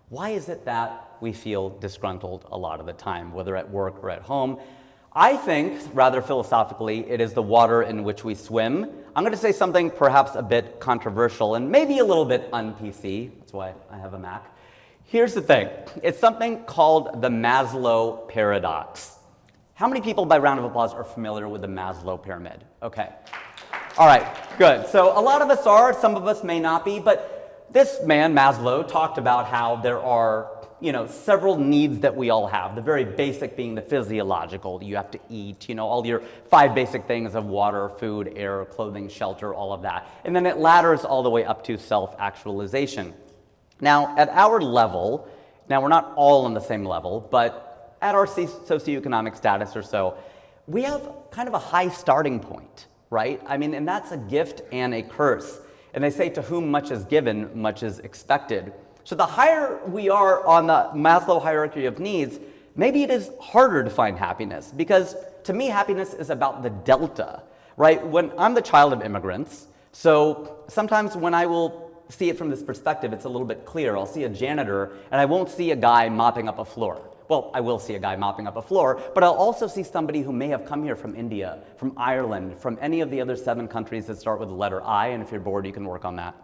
Why is it that we feel disgruntled a lot of the time, whether at work or at home? I think, rather philosophically, it is the water in which we swim. I'm going to say something perhaps a bit controversial and maybe a little bit un-PC. That's why I have a Mac. Here's the thing. It's something called the Maslow paradox. How many people, by round of applause, are familiar with the Maslow pyramid? Okay. All right, good. So a lot of us are, some of us may not be, but this man, Maslow, talked about how there are, several needs that we all have. The very basic being the physiological. You have to eat, all your 5 basic things of water, food, air, clothing, shelter, all of that. And then it ladders all the way up to self-actualization. Now, at our level, we're not all on the same level, but at our socioeconomic status or so, we have kind of a high starting point, right? And that's a gift and a curse. And they say to whom much is given, much is expected. So the higher we are on the Maslow hierarchy of needs, maybe it is harder to find happiness, because to me, happiness is about the delta, right? When I'm the child of immigrants, so sometimes when I will see it from this perspective, it's a little bit clear. I'll see a janitor and I won't see a guy mopping up a floor. Well, I will see a guy mopping up a floor, but I'll also see somebody who may have come here from India, from Ireland, from any of the other 7 countries that start with the letter I, and if you're bored, you can work on that.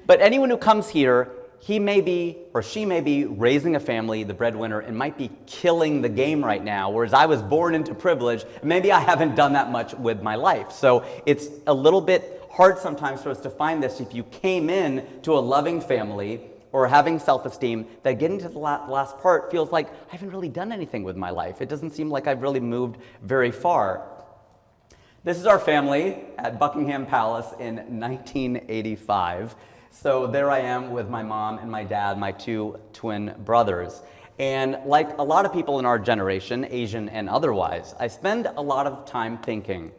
But anyone who comes here, he may be, or she may be, raising a family, the breadwinner, and might be killing the game right now, whereas I was born into privilege, and maybe I haven't done that much with my life. So it's a little bit hard sometimes for us to find this if you came in to a loving family, or having self-esteem, that getting to the last part feels like I haven't really done anything with my life. It doesn't seem like I've really moved very far. This is our family at Buckingham Palace in 1985. So there I am with my mom and my dad, my 2 twin brothers. And like a lot of people in our generation, Asian and otherwise, I spend a lot of time thinking,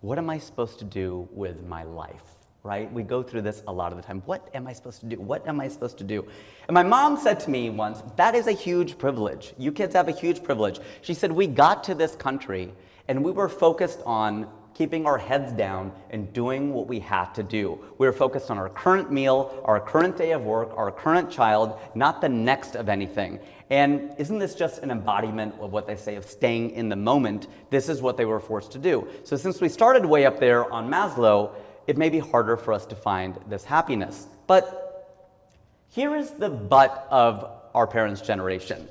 what am I supposed to do with my life? Right? We go through this a lot of the time. What am I supposed to do? What am I supposed to do? And my mom said to me once, that is a huge privilege. You kids have a huge privilege. She said, we got to this country and we were focused on keeping our heads down and doing what we had to do. We were focused on our current meal, our current day of work, our current child, not the next of anything. And isn't this just an embodiment of what they say of staying in the moment? This is what they were forced to do. So since we started way up there on Maslow, it may be harder for us to find this happiness. But here is the but of our parents' generation.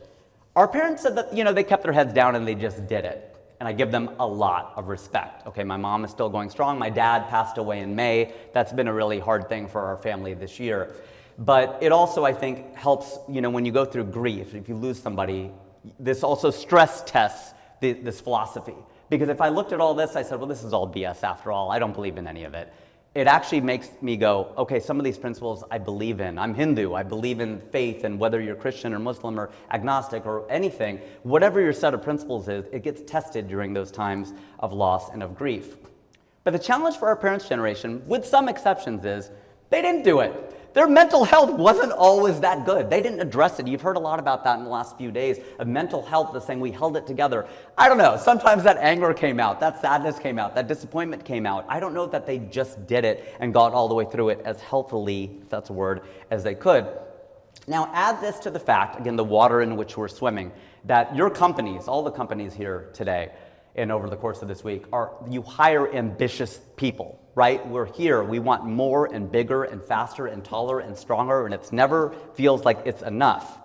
Our parents said that, they kept their heads down and they just did it. And I give them a lot of respect. Okay, my mom is still going strong. My dad passed away in May. That's been a really hard thing for our family this year. But it also, I think, helps, when you go through grief, if you lose somebody, this also stress tests this philosophy. Because if I looked at all this, I said, well, this is all BS after all. I don't believe in any of it. It actually makes me go, okay, some of these principles I believe in. I'm Hindu. I believe in faith, and whether you're Christian or Muslim or agnostic or anything, whatever your set of principles is, it gets tested during those times of loss and of grief. But the challenge for our parents' generation, with some exceptions, is they didn't do it. Their mental health wasn't always that good. They didn't address it. You've heard a lot about that in the last few days, of mental health, the saying we held it together. I don't know. Sometimes that anger came out, that sadness came out, that disappointment came out. I don't know that they just did it and got all the way through it as healthily, if that's a word, as they could. Now add this to the fact, again, the water in which we're swimming, that your companies, all the companies here today and over the course of this week, you hire ambitious people, right? We're here, we want more and bigger and faster and taller and stronger, and it's never feels like it's enough.